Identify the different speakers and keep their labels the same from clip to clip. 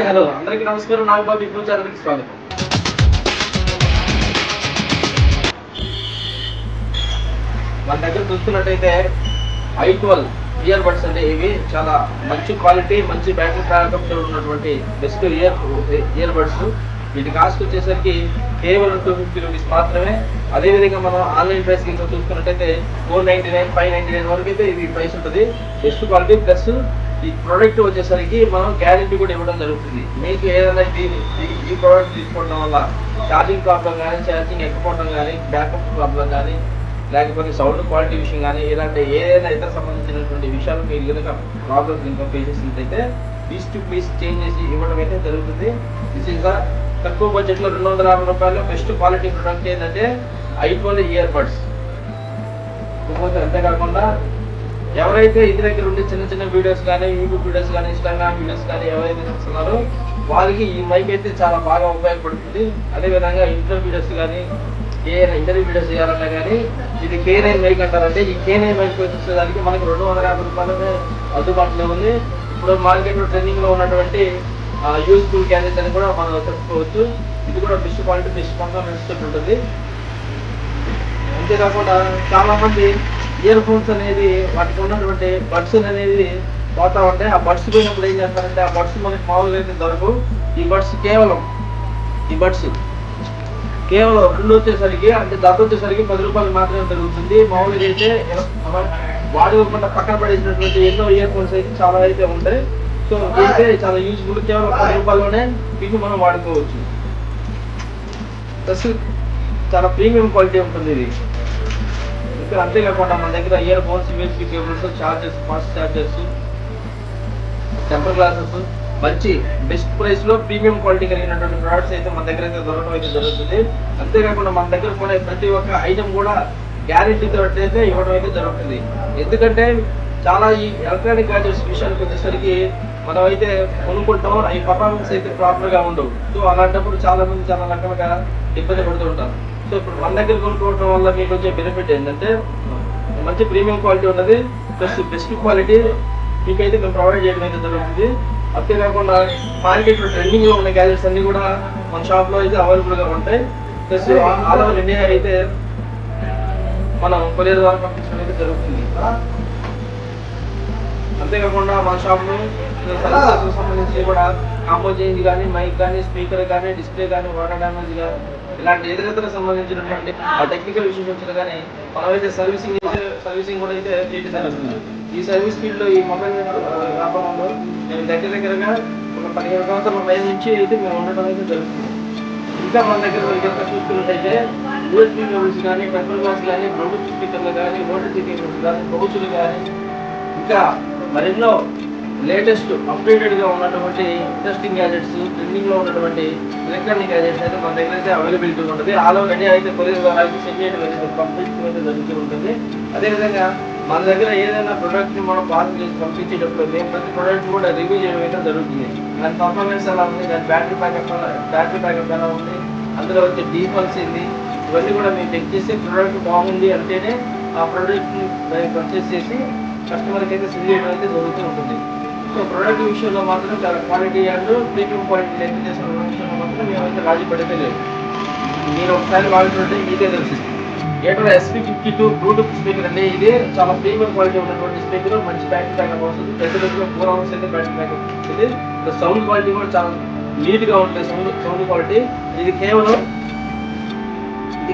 Speaker 1: Hello అందరికీ నమస్కారం. నాగబాబు ఇప్పుడు ఛానల్కి స్వాగతం. మన దగ్గర చూస్తున్నట్టయితే i12 ఇయర్ బడ్స్ అంటే ఇవి చాలా మంచి క్వాలిటీ, మంచి బ్యాటరీ బ్యాకప్ ఉన్నటువంటి బెస్ట్ ఇయర్ బడ్స్. వీటి కాస్ట్ వచ్చేసరికి కేవలం 250 రూపీస్ మాత్రమే. అదేవిధంగా మనం ఆన్లైన్ ప్రైస్ కింద చూసుకున్నట్టయితే 499, 599 వరకు అయితే ఇది ప్రైస్ ఉంటుంది. బెస్ట్ క్వాలిటీ ప్లస్ ఈ ప్రోడక్ట్ వచ్చేసరికి మనం గ్యారెంటీ కూడా ఇవ్వడం జరుగుతుంది. మీకు ఏదైనా ఈ ప్రోడక్ట్ తీసుకోవడం వల్ల ఛార్జింగ్ ప్రాబ్లం కానీ, ఛార్జింగ్ ఎక్కపోవడం కానీ, బ్యాకప్ ప్రాబ్లం కానీ, లేకపోతే సౌండ్ క్వాలిటీ విషయం కానీ, ఇలాంటి ఏదైనా ఇతర సంబంధించినటువంటి విషయాలు మీరు కనుక ప్రాబ్లమ్స్ ఇంకా ఫేస్ చేసినట్టయితే పీస్ టు పీస్ చేంజ్ చేసి ఇవ్వడం అయితే జరుగుతుంది. దిస్ ఈజ్ తక్కువ బడ్జెట్లో 250 రూపాయలు బెస్ట్ క్వాలిటీ ప్రొడక్ట్ ఏంటంటే i12 ఇయర్ బడ్స్. అంతేకాకుండా ఎవరైతే ఇంటి దగ్గర ఉండే చిన్న చిన్న వీడియోస్ కానీ, యూట్యూబ్ వీడియోస్ కానీ, ఇన్స్టాగ్రామ్ వీడియోస్ కానీ ఎవరైతే చూస్తున్నారో వాళ్ళకి ఈ మైక్ అయితే చాలా బాగా ఉపయోగపడుతుంది. అదేవిధంగా ఇంట్లో వీడియోస్ కానీ, ఇంటర్వ్యూ వీడియోస్ చేయాలన్నా కానీ ఇది K9 మైక్ అంటారంటే ఈ K9 మైక్ వచ్చేదానికి మనకి 250 రూపాయలనే అందుబాటులో ఉంది. ఇప్పుడు మార్కెట్లో ట్రెండింగ్లో ఉన్నటువంటి యూస్ఫుల్ గ్యాజెట్ అని కూడా మనం చెప్పుకోవచ్చు. ఇది కూడా బెస్ట్ క్వాలిటీ, బెస్ట్ పర్ఫార్మెన్స్ ఉంటుంది. అంతేకాకుండా చాలా మంది ఇయర్ ఫోన్స్ అనేది వాటికి ఉన్నటువంటి బడ్స్ అనేది పోతా ఉంటాయి. ఆ బడ్స్ పోయినప్పుడు ఏం చేస్తారంటే ఆ బడ్స్ మనకి మామూలుగా అయితే దొరకవు. ఈ బడ్స్ కేవలం రెండు వచ్చేసరికి అంటే ధర వచ్చేసరికి 10 రూపాయలు మాత్రమే దొరుకుతుంది. మామూలుగా అయితే వాడుకోకుండా పక్కన పడేసినటువంటి ఎన్నో ఇయర్ ఫోన్స్ అయితే చాలా అయితే ఉంటాయి. సో అయితే చాలా యూజ్ఫుల్. కేవలం 10 రూపాయల్లోనే వీటిని మనం వాడుకోవచ్చు. ప్లస్ చాలా ప్రీమియం క్వాలిటీ ఉంటుంది ఇది. ఇంకా అంతేకాకుండా మన దగ్గర ear phones, USB cables, chargers, fast chargers, temper glasses మంచి బెస్ట్ ప్రైస్ లో ప్రీమియం క్వాలిటీ కలిగినటువంటి ప్రొడక్ట్స్ అయితే మన దగ్గర అయితే దొరకడం అయితే జరుగుతుంది. అంతేకాకుండా మన దగ్గర కూడా ప్రతి ఒక్క ఐటమ్ కూడా గ్యారెంటీతో అయితే ఇవ్వడం అయితే జరుగుతుంది. ఎందుకంటే చాలా ఈ ఎలక్ట్రానిక్ గ్యాడ్జెట్స్ విషయానికి వచ్చేసరికి మనం అయితే కొనుక్కుంటాం, అవి పర్ఫార్మెన్స్ అయితే ప్రాపర్ గా ఉండవు. సో అలాంటప్పుడు చాలా మంది చాలా రకాలుగా ఇబ్బంది పడుతూ ఉంటారు. సో ఇప్పుడు మన దగ్గర కొనుక్కోవడం వల్ల మీకు వచ్చే బెనిఫిట్ ఏంటంటే మంచి ప్రీమియం క్వాలిటీ ఉన్నది ప్లస్ బెస్ట్ క్వాలిటీ మీకైతే మేము ప్రొవైడ్ చేయడం అయితే జరుగుతుంది. అంతేకాకుండా మార్కెట్లో ట్రెండింగ్ లో ఉన్న గ్యాజెట్స్ అన్ని కూడా మన షాప్ లో అయితే అవైలబుల్ గా ఉంటాయి. ప్లస్ ఆల్ ఓవర్ ఇండియా అయితే మనం కొరియర్ ద్వారా పంపించడం అయితే జరుగుతుంది. అంతేకాకుండా మన షాప్ లో సంబంధించి కూడా కాంబో చేంజ్ కానీ, మైక్ కానీ, స్పీకర్ కానీ, డిస్ప్లే కానీ, వాటర్ డ్యామేజ్ కానీ ఇలాంటి ఇతర సంబంధించినటువంటి ఆ టెక్నికల్ విషయం కానీ మనమైతే సర్వీసింగ్ కూడా అయితే చేయడం జరుగుతుంది. ఈ సర్వీస్ ఫీల్డ్ లో ఈ మొబైల్ వ్యాపారంలో మేము దగ్గరగా ఒక 15 సంవత్సరాల పై నుంచి అయితే మేము ఉండడం అయితే జరుగుతుంది. ఇంకా మన దగ్గర చూసుకున్నట్టయితే యూఎస్బీ కేబుల్స్ కానీ, టెంపర్ గ్లాస్ కానీ, బ్లూటూత్ స్పీకర్లు కానీ, ఓటీజీ కేబుల్స్ కానీ, పౌచులు కానీ ఇంకా మరెన్నో లేటెస్ట్ అప్డేటెడ్ గా ఉన్నటువంటి ఇంట్రెస్టింగ్ గ్యాజెట్స్, ట్రెండింగ్ లో ఉన్నటువంటి ఎలక్ట్రానిక్ గ్యాజెట్స్ అయితే మన దగ్గర అయితే అవైలబిలిటీ ఉంటుంది. ఆల్ ఓవర్ ఇండియా అయితే కొరియర్ ద్వారా అయితే సెండ్ చేయడం అయితే పంపించడం అయితే జరుగుతూ ఉంటుంది. అదేవిధంగా మన దగ్గర ఏదైనా ప్రొడక్ట్ ని మనం పార్సల్ చేసి పంపించేటప్పుడు మేము ప్రతి ప్రొడక్ట్ కూడా రివ్యూ చేయడం అయితే జరుగుతుంది. దాని పర్ఫార్మెన్స్ ఎలా ఉంది, దాని బ్యాటరీ బ్యాకప్ ఎలా ఉంది, అందులో వచ్చే డీఫాల్ట్స్ ఏంది, ఇవన్నీ కూడా మేము చెక్ చేసి ప్రొడక్ట్ బాగుంది అంటేనే ఆ ప్రోడక్ట్ ని పర్చేస్ చేసి కస్టమర్కి అయితే సెండ్ చేయడం అయితే జరుగుతూ ఉంటుంది. సో ప్రోడక్ట్ విషయంలో మాత్రం చాలా క్వాలిటీ అండ్ ప్రీమియం క్వాలిటీ లెక్క చేసిన విషయంలో మాత్రం మేమైతే రాజీ పడితే లేదు. మీరు ఒకసారి వాడుతుంటే మీకే తెలుసు. ఏటో SP52 బ్లూటూత్ స్పీకర్ అండి. ఇది చాలా ప్రీమియం క్వాలిటీ ఉన్నటువంటి స్పీకర్. మంచి బ్యాటరీ బ్యాకప్ వస్తుంది. ప్రెసిడెంట్గా 4 hours అయితే బ్యాటరీ బ్యాకప్ వస్తుంది. సౌండ్ క్వాలిటీ కూడా చాలా నీట్ గా ఉంటుంది. సౌండ్ క్వాలిటీ ఇది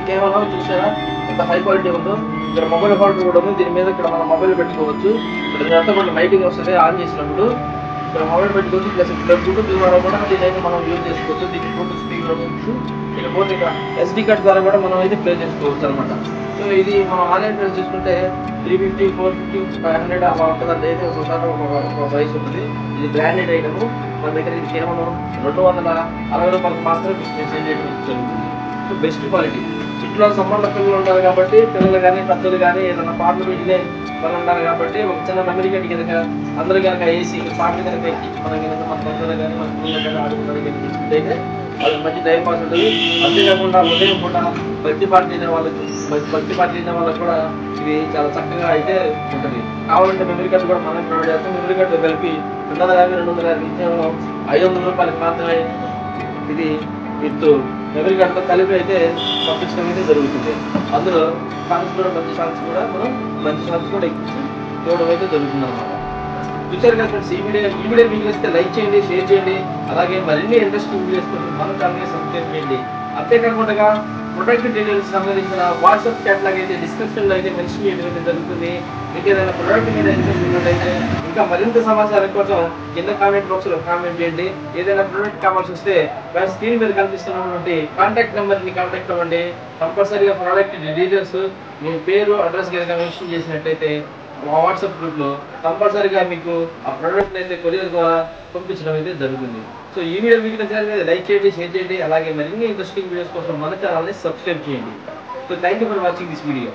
Speaker 1: కేవలం చూసారా ఎంత హై క్వాలిటీ ఉందో. ఇక్కడ మొబైల్ హోల్డర్ కూడా ఉంది. దీని మీద ఇక్కడ మనం మొబైల్ పెట్టుకోవచ్చు. ఇదంతా కూడా లైటింగ్ వస్తుంది ఆన్ చేసినప్పుడు. ఇక్కడ మొబైల్ పెట్టుకోవచ్చు. ప్లస్ ఇక్కడ బ్లూటూత్ ద్వారా కూడా దీని మనం యూజ్ చేసుకోవచ్చు. దీనికి బ్లూటూత్ స్పీకర్ ఉండొచ్చు. ఇకపోతే ఇక SD కార్డ్ ద్వారా కూడా మనం అయితే ప్లే చేసుకోవచ్చు అనమాట. సో ఇది మనం ఆన్లైన్ ప్రైస్ చూసుకుంటే 350, 450, 500 అలా ఉంటుంది. అయితే ఒకసారి ఒక ప్రైస్ ఉంటుంది. ఇది బ్రాండెడ్ ఐటమ్. మన దగ్గర ఇది కేవలం 260 రూపాయలకు మాత్రమే సెండ్ చేయడం జరుగుతుంది. Best quality. ఇంట్లో సమ్మర్లో పిల్లలు ఉంటారు కాబట్టి పిల్లలు కానీ పెద్దలు కానీ ఏదైనా పాటలు పెట్టినే వాళ్ళు ఉంటారు కాబట్టి ఒక చిన్న మెమరీ కార్డ్ కనుక అందరూ కనుక వేసి పాటలు కనుక ఎక్కి మన కనుక మన బంధువులు కానీ మన పిల్లలు కానీ ఆడుకుంటారు అయితే వాళ్ళకి మంచి టైం పాస్ ఉంటుంది. అంతేకాకుండా ఉదయం పూట భక్తి పాట చేసిన వాళ్ళకి కూడా ఇది చాలా చక్కగా అయితే ఉంటుంది. కావాలంటే మెమరీ కార్డు కూడా మనం ప్రొవైడ్ చేస్తాం. మెమరీ కార్డు కలిపి 250 కేవలం 500 రూపాయలకి మాత్రమే ఇది విత్ మెమరీ కార్డుతో కలిపి అయితే పంపించడం అయితే జరుగుతుంది. అందులో సాంగ్స్ కూడా మంచి సాంగ్స్ కూడా ఎక్కించి ఇవ్వడం అయితే జరుగుతుంది అన్నమాట. చూసారు కదా ఫ్రెండ్స్, ఈ వీడియో మీకు ఇస్తే లైక్ చేయండి, షేర్ చేయండి. అలాగే మరిన్ని ఇంట్రెస్టింగ్ వీడియోస్ కోసం మన ఛానల్ని సబ్స్క్రైబ్ చేయండి. అంతేకాకుండా ప్రొడక్ట్ డీటెయిల్స్ సంబంధించిన వాట్సాప్ క్యాటలాగ్ అయితే డిస్క్రిప్షన్ లో అయితే మెన్షన్ చేయడం జరుగుతుంది. మీకు ఏదైనా ప్రొడక్ట్ మీద ఇంట్రెస్ట్ ఉన్నట్లయితే ఇంకా మరింత సమాచారం కోసం కింద కామెంట్ బాక్స్ లో కామెంట్ చేయండి. ఏదైనా ప్రొడక్ట్ కావాల్సి వస్తే స్క్రీన్ మీద కనిపిస్తున్నటువంటి కాంటాక్ట్ నెంబర్ ని కాంటాక్ట్ అవ్వండి. కంపల్సరీగా ప్రొడక్ట్ డీటెయిల్స్ మీ పేరు అడ్రస్ కనుక మెన్షన్ చేసినట్లయితే మా వాట్సాప్ గ్రూప్ లో కంపల్సరీగా మీకు ఆ ప్రొడక్ట్ అయితే కొరియర్ ద్వారా పంపించడం అయితే జరుగుతుంది. సో ఈ వీడియో మీకు నచ్చినట్లయితే లైక్ చేయండి, షేర్ చేయండి. అలాగే మరిన్ని ఇంట్రెస్టింగ్ వీడియోస్ కోసం మన ఛానల్ని సబ్స్క్రైబ్ చేయండి. So thank you for watching this video.